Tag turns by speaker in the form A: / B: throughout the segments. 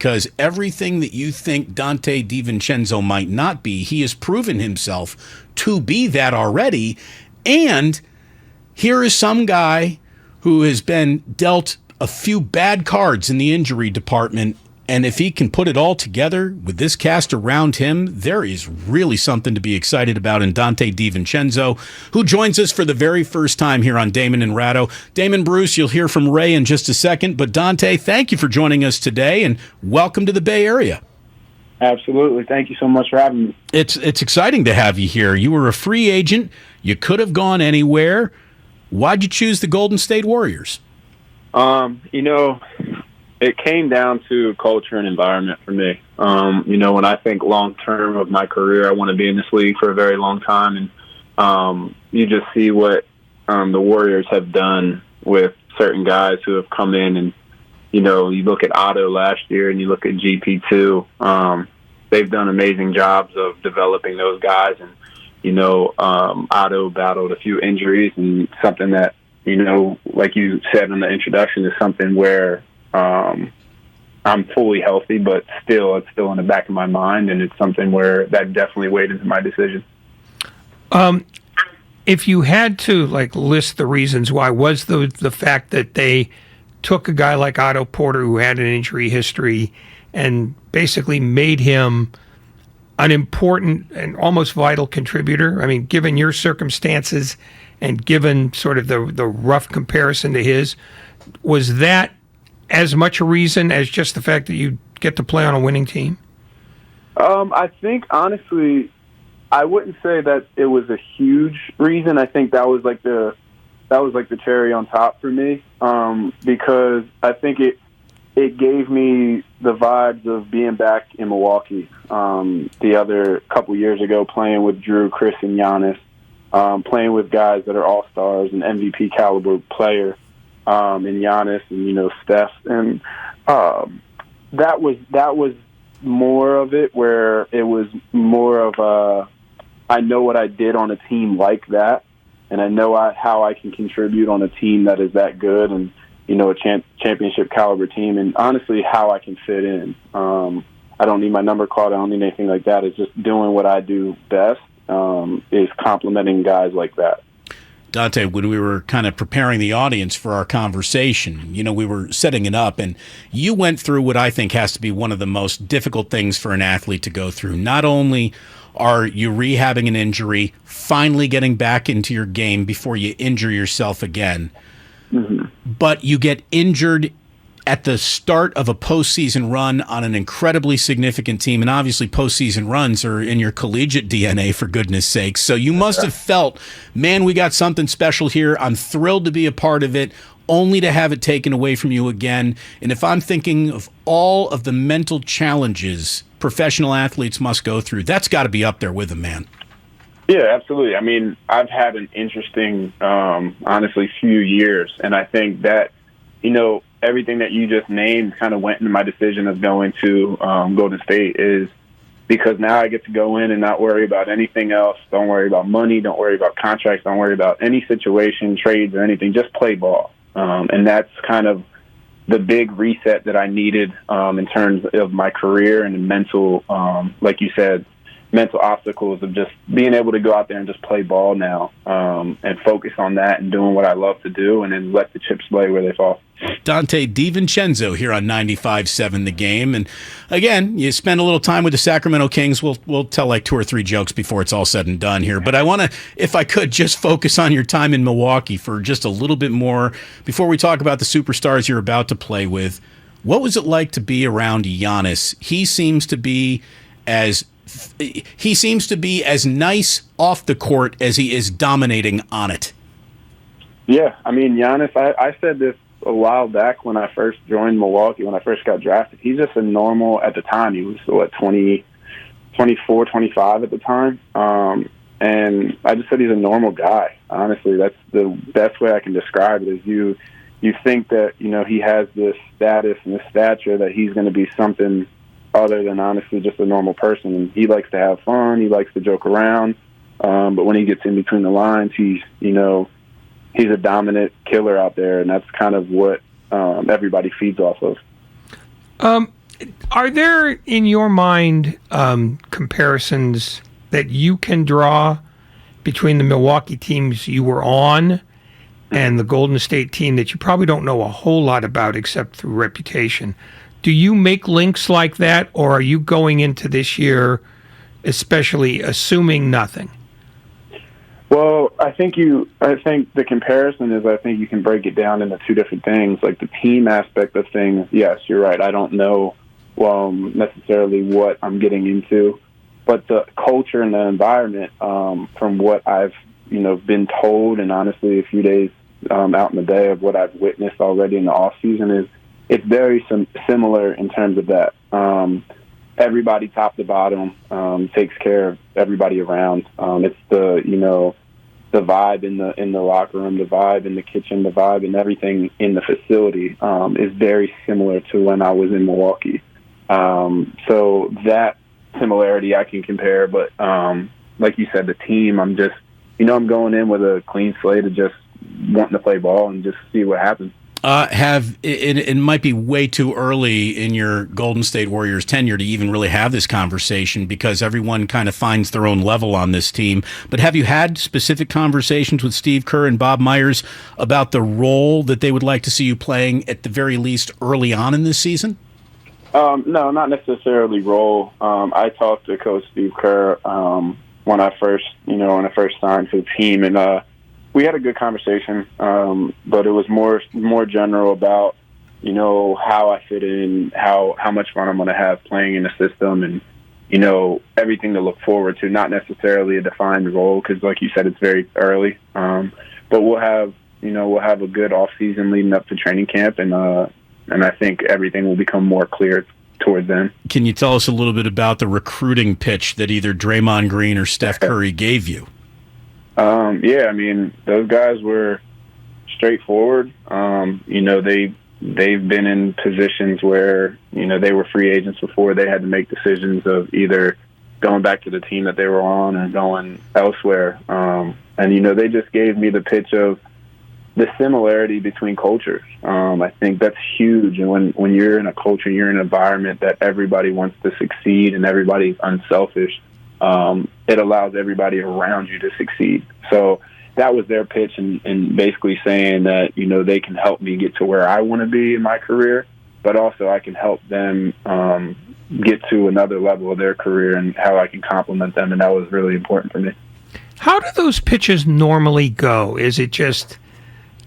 A: because everything that you think Donte DiVincenzo might not be, he has proven himself to be that already. And here is some guy who has been dealt a few bad cards in the injury department, and if he can put it all together with this cast around him, there is really something to be excited about in Donte DiVincenzo, who joins us for the very first time here on Damon and Ratto. Damon, Bruce, you'll hear from Ray in just a second, but Donte, thank you for joining us today, and welcome to the Bay Area.
B: Absolutely. Thank you so much for having me.
A: It's exciting to have you here. You were a free agent. You could have gone anywhere. Why'd you choose the Golden State Warriors?
B: It came down to culture and environment for me. When I think long term of my career, I want to be in this league for a very long time. And you just see what the Warriors have done with certain guys who have come in. And, you look at Otto last year and you look at GP2. They've done amazing jobs of developing those guys. And, Otto battled a few injuries, and something that, like you said in the introduction, is something where I'm fully healthy, but it's still in the back of my mind, and it's something where that definitely weighed into my decision.
C: If you had to list the reasons why, was the fact that they took a guy like Otto Porter who had an injury history and basically made him an important and almost vital contributor? I mean, given your circumstances and given sort of the rough comparison to his, was that as much a reason as just the fact that you get to play on a winning team?
B: I think, honestly, I wouldn't say that it was a huge reason. I think that was like the cherry on top for me, because I think it gave me the vibes of being back in Milwaukee the other couple years ago, playing with Drew, Chris, and Giannis, playing with guys that are all-stars and MVP caliber player. And Giannis and Steph, and that was more of it, where it was more of I know what I did on a team like that, and I know how I can contribute on a team that is that good, and a championship caliber team, and honestly how I can fit in. I don't need my number called. I don't need anything like that. It's just doing what I do best, is complimenting guys like that.
A: Donte, when we were kind of preparing the audience for our conversation, we were setting it up, and you went through what I think has to be one of the most difficult things for an athlete to go through. Not only are you rehabbing an injury, finally getting back into your game before you injure yourself again, but you get injured at the start of a postseason run on an incredibly significant team. And obviously postseason runs are in your collegiate DNA, for goodness sakes. So you must have felt, man, we got something special here. I'm thrilled to be a part of it, only to have it taken away from you again. And if I'm thinking of all of the mental challenges professional athletes must go through, that's got to be up there with them, man.
B: Yeah, absolutely. I mean, I've had an interesting, honestly, few years. And I think that, everything that you just named kind of went into my decision of going to Golden State, is because now I get to go in and not worry about anything else. Don't worry about money. Don't worry about contracts. Don't worry about any situation, trades, or anything. Just play ball. And that's kind of the big reset that I needed in terms of my career and the mental, like you said, mental obstacles of just being able to go out there and just play ball now, and focus on that and doing what I love to do, and then let the chips play where they fall.
A: Donte DiVincenzo here on 95.7 The Game. And again, you spend a little time with the Sacramento Kings. We'll tell like 2 or 3 jokes before it's all said and done here. But I want to, if I could, just focus on your time in Milwaukee for just a little bit more before we talk about the superstars you're about to play with. What was it like to be around Giannis? He seems to be as nice off the court as he is dominating on it.
B: Yeah, I mean, Giannis, I said this a while back when I first joined Milwaukee, when I first got drafted. He's just a normal, at the time, he was, 24, 25 at the time. And I just said he's a normal guy. Honestly, that's the best way I can describe it, is you think that, he has this status and this stature that he's going to be something other than honestly just a normal person. And he likes to have fun. He likes to joke around. But when he gets in between the lines, he's a dominant killer out there. And that's kind of what everybody feeds off of.
C: Are there, in your mind, comparisons that you can draw between the Milwaukee teams you were on and the Golden State team that you probably don't know a whole lot about except through reputation? Do you make links like that, or are you going into this year especially assuming nothing?
B: Well, I think the comparison is, I think you can break it down into two different things. Like the team aspect of things, yes, you're right. I don't know necessarily what I'm getting into, but the culture and the environment, from what I've been told, and honestly a few days out in the day of what I've witnessed already in the off season, is it's very similar in terms of that. Everybody top to bottom takes care of everybody around. It's the vibe in the locker room, the vibe in the kitchen, the vibe and everything in the facility is very similar to when I was in Milwaukee. So that similarity I can compare, but like you said, the team, I'm just, I'm going in with a clean slate of just wanting to play ball and just see what happens.
A: It might be way too early in your Golden State Warriors tenure to even really have this conversation because everyone kind of finds their own level on this team. But have you had specific conversations with Steve Kerr and Bob Myers about the role that they would like to see you playing at the very least early on in this season?
B: No, not necessarily role. I talked to Coach Steve Kerr when I first signed for the team, and we had a good conversation, but it was more general about, how I fit in, how much fun I'm going to have playing in the system, and, everything to look forward to, not necessarily a defined role, because like you said, it's very early. But we'll have a good off season leading up to training camp, and I think everything will become more clear towards then.
A: Can you tell us a little bit about the recruiting pitch that either Draymond Green or Steph Curry gave you?
B: Yeah, I mean, those guys were straightforward. They've been in positions where, they were free agents before. They had to make decisions of either going back to the team that they were on or going elsewhere. And they just gave me the pitch of the similarity between cultures. I think that's huge. And when you're in a culture, you're in an environment that everybody wants to succeed and everybody's unselfish, it allows everybody around you to succeed. So that was their pitch, and basically saying that, they can help me get to where I want to be in my career, but also I can help them get to another level of their career and how I can complement them, and that was really important for me.
C: How do those pitches normally go? Is it just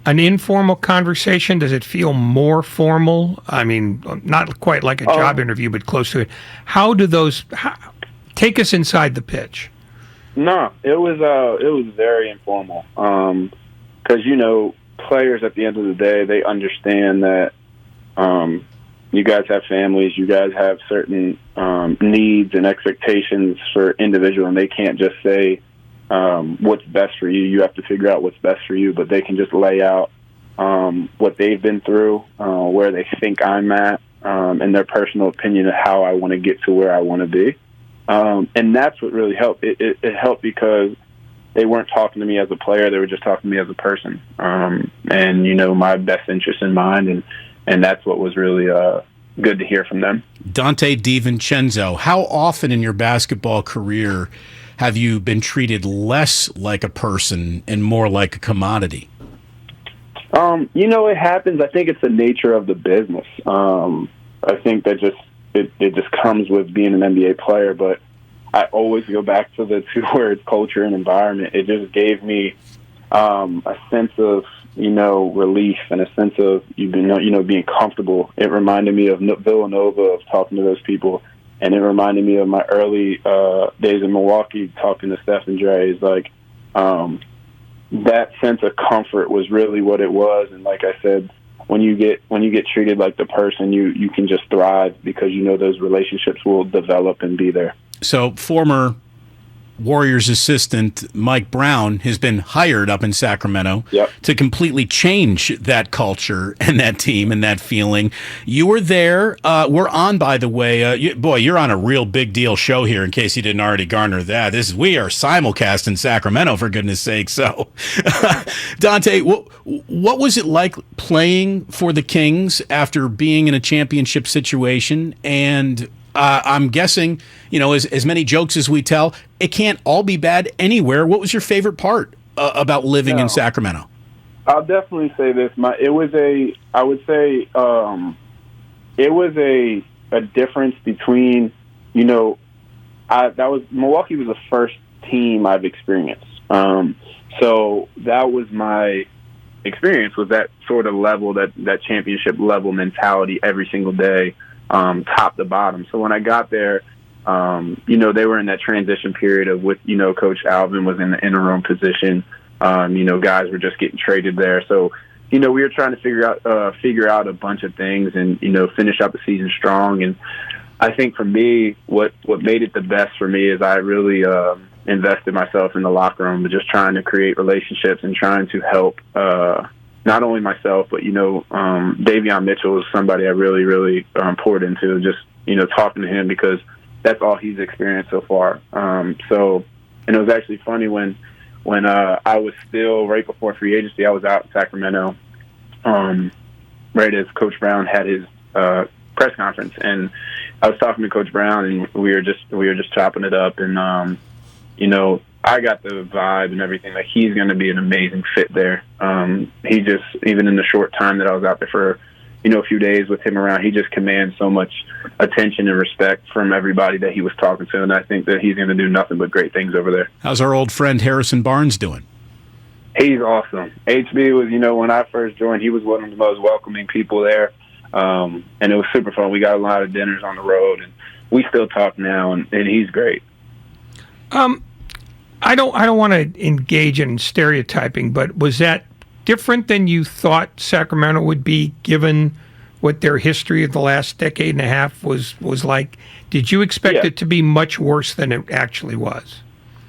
C: an informal conversation? Does it feel more formal? I mean, not quite like a job interview, but close to it. How do those... Take us inside the pitch.
B: No, it was very informal. Because players at the end of the day, they understand that you guys have families, you guys have certain needs and expectations for individual, and they can't just say what's best for you. You have to figure out what's best for you, but they can just lay out what they've been through, where they think I'm at, and their personal opinion of how I want to get to where I want to be. And that's what really helped. It helped because they weren't talking to me as a player; they were just talking to me as a person, and my best interest in mind, and that's what was really good to hear from them.
A: Donte DiVincenzo, how often in your basketball career have you been treated less like a person and more like a commodity?
B: It happens. I think it's the nature of the business. I think that it just comes with being an NBA player, but I always go back to the two words, culture and environment. It just gave me a sense of, relief and a sense of, being comfortable. It reminded me of Villanova, of talking to those people, and it reminded me of my early days in Milwaukee talking to Steph and Dre. It's like that sense of comfort was really what it was, and like I said, when you get treated like the person, you can just thrive because those relationships will develop and be there.
A: So former Warriors assistant Mike Brown has been hired up in Sacramento
B: Yep.
A: to completely change that culture and that team and that feeling. You were there. We're on, by the way. You're on a real big deal show here. In case you didn't already garner that, we are simulcast in Sacramento, for goodness sake. So, Donte, what was it like playing for the Kings after being in a championship situation? And I'm guessing, as many jokes as we tell, it can't all be bad anywhere. What was your favorite part about living in Sacramento?
B: I'll definitely say this. It was a difference between, Milwaukee was the first team I've experienced. So that was my experience, was that sort of level, that championship level mentality every single day. Top to bottom. So when I got there, they were in that transition period of Coach Alvin was in the interim position. Guys were just getting traded there. So, we were trying to figure out a bunch of things and, finish up the season strong. And I think for me, what made it the best for me is I really invested myself in the locker room, but just trying to create relationships and trying to help not only myself, but, Davion Mitchell is somebody I really, really poured into, just, talking to him because that's all he's experienced so far. And it was actually funny when I was still right before free agency, I was out in Sacramento, right as Coach Brown had his press conference. And I was talking to Coach Brown and we were just chopping it up. And, I got the vibe and everything that he's going to be an amazing fit there. He just, even in the short time that I was out there for, a few days with him around, he just commands so much attention and respect from everybody that he was talking to. And I think that he's going to do nothing but great things over there.
A: How's our old friend Harrison Barnes doing?
B: He's awesome. HB was, when I first joined, he was one of the most welcoming people there. And it was super fun. We got a lot of dinners on the road and we still talk now and he's great.
C: I don't want to engage in stereotyping, but was that different than you thought Sacramento would be, given what their history of the last decade and a half was like? Did you expect it to be much worse than it actually was?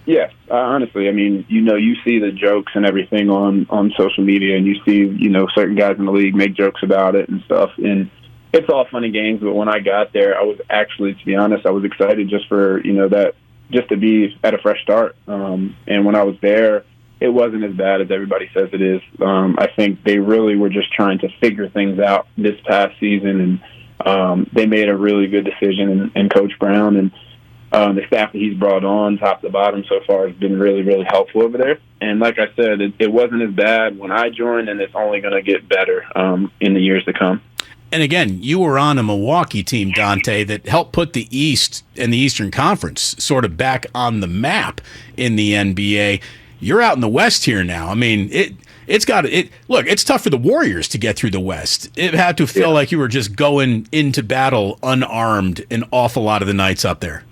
B: Yes, honestly. I mean, you see the jokes and everything on social media, and you see, certain guys in the league make jokes about it and stuff. And it's all fun and games. But when I got there, I was actually, to be honest, I was excited just for, just to be at a fresh start. And when I was there, it wasn't as bad as everybody says it is. I think they really were just trying to figure things out this past season, and they made a really good decision. And Coach Brown and the staff that he's brought on, top to bottom so far, has been really, really helpful over there. And like I said, it wasn't as bad when I joined, and it's only going to get better in the years to come.
A: And again, you were on a Milwaukee team, Donte, that helped put the East and the Eastern Conference sort of back on the map in the NBA. You're out in the West here now. I mean, look, it's tough for the Warriors to get through the West. It had to feel like you were just going into battle unarmed an awful lot of the nights up there.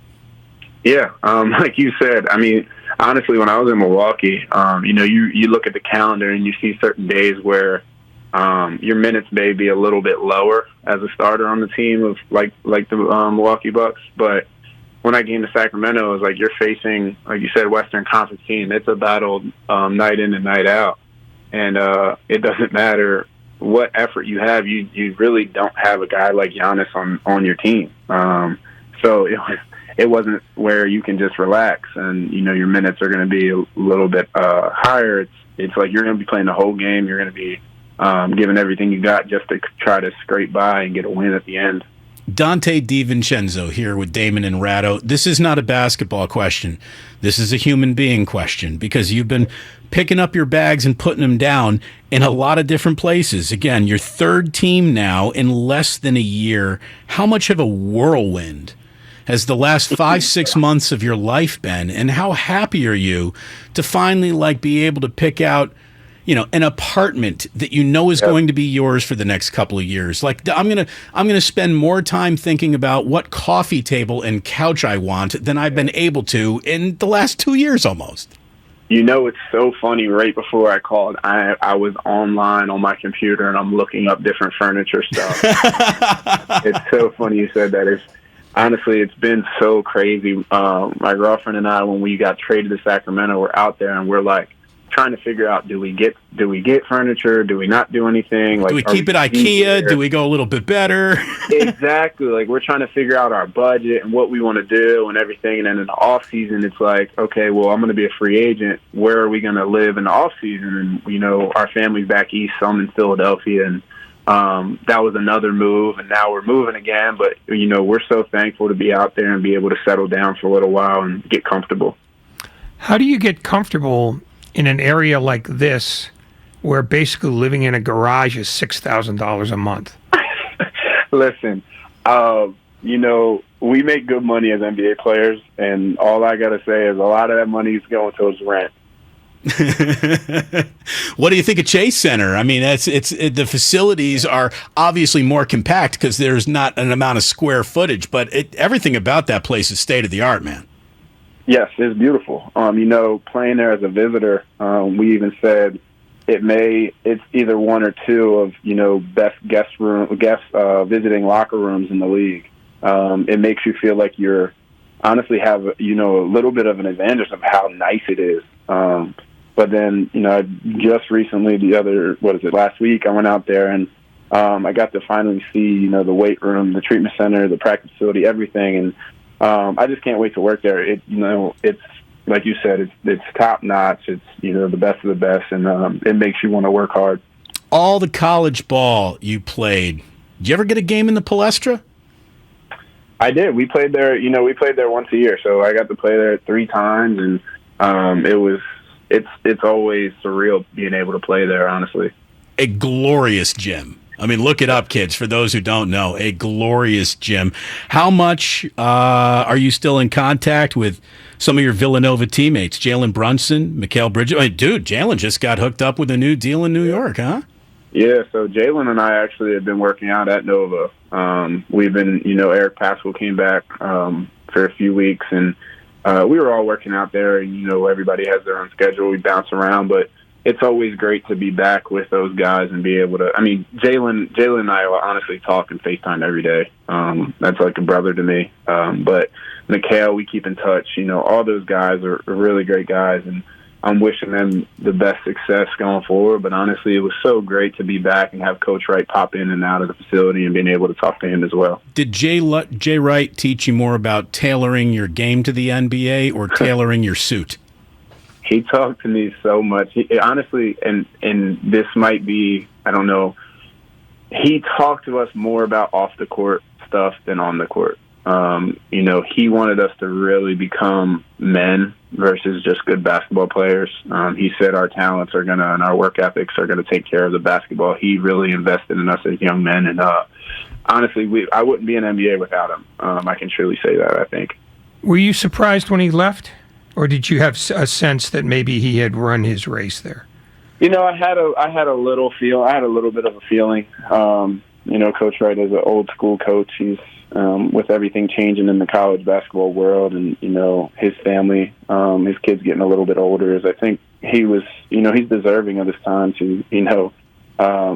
B: Yeah, like you said, I mean, honestly, when I was in Milwaukee, you look at the calendar and you see certain days where your minutes may be a little bit lower as a starter on the team of like the Milwaukee Bucks. But when I came to Sacramento, it was like you're facing, like you said, Western Conference team. It's a battle night in and night out. And it doesn't matter what effort you have. You really don't have a guy like Giannis on your team. So it wasn't where you can just relax and, your minutes are going to be a little bit higher. It's like you're going to be playing the whole game. You're going to be giving everything you got just to try to scrape by and get a win at the end.
A: Donte DiVincenzo here with Damon and Ratto. This is not a basketball question. This is a human being question, because you've been picking up your bags and putting them down in a lot of different places. Again, your third team now in less than a year. How much of a whirlwind has the last 5-6 months of your life been, and how happy are you to finally be able to pick out an apartment that is going to be yours for the next couple of years? I'm gonna spend more time thinking about what coffee table and couch I want than I've been able to in the last 2 years almost.
B: It's so funny. Right before I called, I was online on my computer and I'm looking up different furniture stuff. It's so funny you said that. honestly, it's been so crazy. My girlfriend and I, when we got traded to Sacramento, we're out there and we're like trying to figure out: do we get furniture? Do we not do anything? Like,
A: do we keep it IKEA? Do we go a little bit better?
B: Exactly. Like, we're trying to figure out our budget and what we want to do and everything. And then in the off season, it's like, okay, well, I'm going to be a free agent. Where are we going to live in the off season? And our family's back east, some in Philadelphia, and that was another move. And now we're moving again. But we're so thankful to be out there and be able to settle down for a little while and get comfortable.
C: How do you get comfortable in an area like this, where basically living in a garage is $6,000 a month?
B: Listen, we make good money as NBA players, and all I got to say is a lot of that money is going towards rent.
A: What do you think of Chase Center? I mean, the facilities are obviously more compact because there's not an amount of square footage, but everything about that place is state of the art, man.
B: Yes, it's beautiful. Playing there as a visitor, we even said it's either one or two of best guest visiting locker rooms in the league. It makes you feel like you're honestly have a little bit of an advantage of how nice it is. But then just recently, last week, I went out there and I got to finally see the weight room, the treatment center, the practice facility, everything, and I just can't wait to work there. It's like you said, it's top notch. It's the best of the best, and it makes you want to work hard.
A: All the college ball you played. Did you ever get a game in the Palestra?
B: I did. We played there. We played there once a year, so I got to play there 3 times, and it's always surreal being able to play there. Honestly,
A: a glorious gym. I mean, look it up, kids, for those who don't know. A glorious gym. How much are you still in contact with some of your Villanova teammates? Jalen Brunson, Mikal Bridges. I mean, dude, Jalen just got hooked up with a new deal in New York, huh?
B: Yeah, so Jalen and I actually have been working out at Nova. We've been, Eric Pascal came back for a few weeks, and we were all working out there, and, everybody has their own schedule. We bounce around, but it's always great to be back with those guys and be able to. I mean, Jalen and I honestly talk and FaceTime every day. That's like a brother to me. But Mikal, we keep in touch. All those guys are really great guys, and I'm wishing them the best success going forward. But honestly, it was so great to be back and have Coach Wright pop in and out of the facility and being able to talk to him as well.
A: Did Jay Wright teach you more about tailoring your game to the NBA or tailoring your suit?
B: He talked to me so much. Honestly, and this might be, I don't know, he talked to us more about off-the-court stuff than on the court. He wanted us to really become men versus just good basketball players. He said our talents and our work ethics are going to take care of the basketball. He really invested in us as young men, and honestly, I wouldn't be an NBA without him. I can truly say that, I think.
C: Were you surprised when he left? Or did you have a sense that maybe he had run his race there?
B: I had a little bit of a feeling. Coach Wright is an old school coach. He's with everything changing in the college basketball world, and his family, his kids getting a little bit older. I think he was, he's deserving of this time to,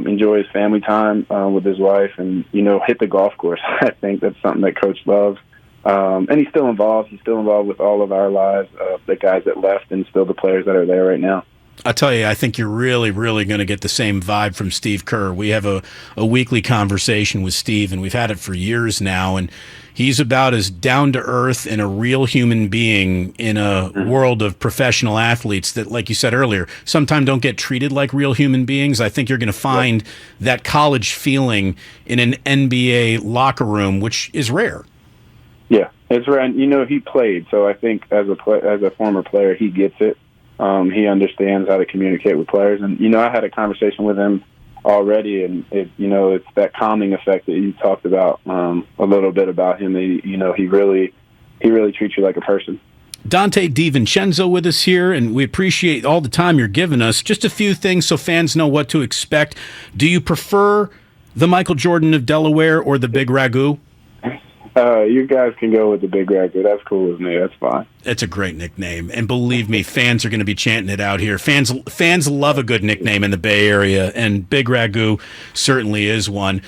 B: enjoy his family time with his wife, and hit the golf course. I think that's something that Coach loves. And he's still involved. He's still involved with all of our lives, the guys that left and still the players that are there right now.
A: I'll tell you, I think you're really, really going to get the same vibe from Steve Kerr. We have a weekly conversation with Steve, and we've had it for years now, and he's about as down-to-earth and a real human being in a world of professional athletes that, like you said earlier, sometimes don't get treated like real human beings. I think you're going to find that college feeling in an NBA locker room, which is rare.
B: Yeah, it's right. He played, so I think as a former player, he gets it. He understands how to communicate with players, and I had a conversation with him already, and it's that calming effect that you talked about a little bit about him. He really treats you like a person.
A: Donte DiVincenzo with us here, and we appreciate all the time you're giving us. Just a few things so fans know what to expect. Do you prefer the Michael Jordan of Delaware or the Big Ragu?
B: You guys can go with the Big Ragu. That's cool with me. That's fine.
A: It's a great nickname, and believe me, fans are going to be chanting it out here. Fans love a good nickname in the Bay Area, and Big Ragu certainly is one.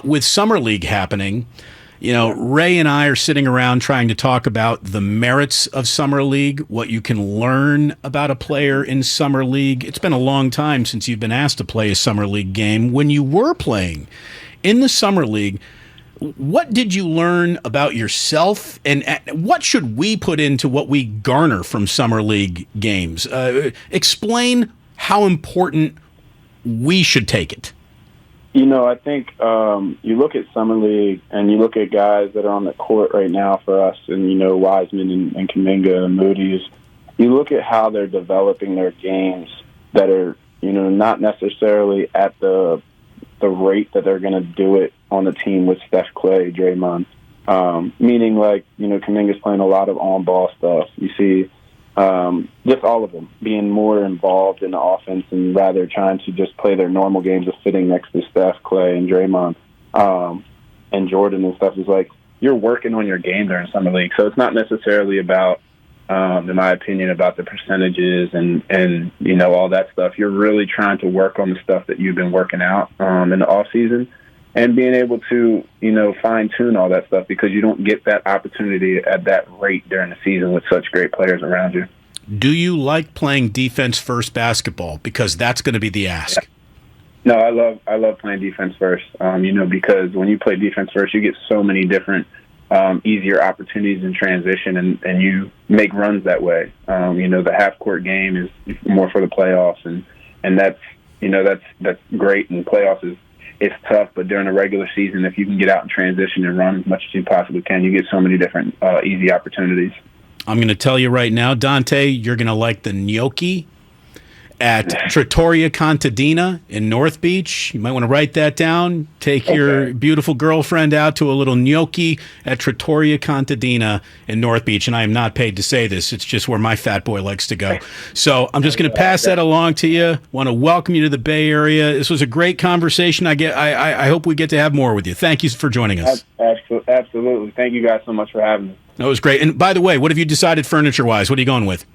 A: With Summer League happening, You know, Ray and I are sitting around trying to talk about the merits of Summer League, what you can learn about a player in Summer League. It's been a long time since you've been asked to play a Summer League game. When you were playing in the Summer League, what did you learn about yourself, and what should we put into what we garner from Summer League games? Explain how important we should take it.
B: You know, I think you look at Summer League and you look at guys that are on the court right now for us, and, you know, Wiseman and Kuminga and Moody's. You look at how they're developing their games that are, you know, not necessarily at the rate that they're going to do it on the team with Steph, Clay, Draymond. Meaning, like, you know, Kuminga's playing a lot of on-ball stuff. You see just all of them being more involved in the offense and rather trying to just play their normal games of sitting next to Steph, Clay, and Draymond and Jordan and stuff. Is like you're working on your game during Summer League. So it's not necessarily about, in my opinion, about the percentages and you know, all that stuff. You're really trying to work on the stuff that you've been working out in the off season and being able to, you know, fine-tune all that stuff because you don't get that opportunity at that rate during the season with such great players around you.
A: Do you like playing defense-first basketball? Because that's going to be the ask.
B: No, I love playing defense first, you know, because when you play defense first, you get so many different easier opportunities in transition, and you make runs that way. You know, the half-court game is more for the playoffs, and that's, you know, that's great, and playoffs it's tough, but during the regular season, if you can get out and transition and run as much as you possibly can, you get so many different easy opportunities.
A: I'm going to tell you right now, Donte, you're going to like the gnocchi at Trattoria Contadina in North Beach. You might want to write that down. Take your beautiful girlfriend out to a little gnocchi at Trattoria Contadina in North Beach. And I am not paid to say this. It's just where my fat boy likes to go. So I'm just going to pass that along to you. Want to welcome you to the Bay Area. This was a great conversation. I hope we get to have more with you. Thank you for joining us.
B: Absolutely. Thank you guys so much for having me.
A: That was great. And by the way, what have you decided furniture-wise? What are you going with?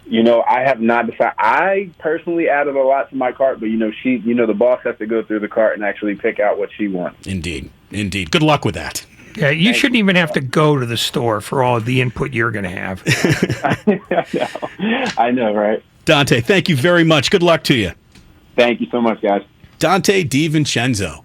B: You know, I have not decided. I personally added a lot to my cart, but, you know, the boss has to go through the cart and actually pick out what she wants.
A: Indeed. Good luck with that.
C: Yeah, you shouldn't even have to go to the store for all the input you're going to have.
B: I know, right?
A: Donte, thank you very much. Good luck to you.
B: Thank you so much, guys.
A: Donte DiVincenzo.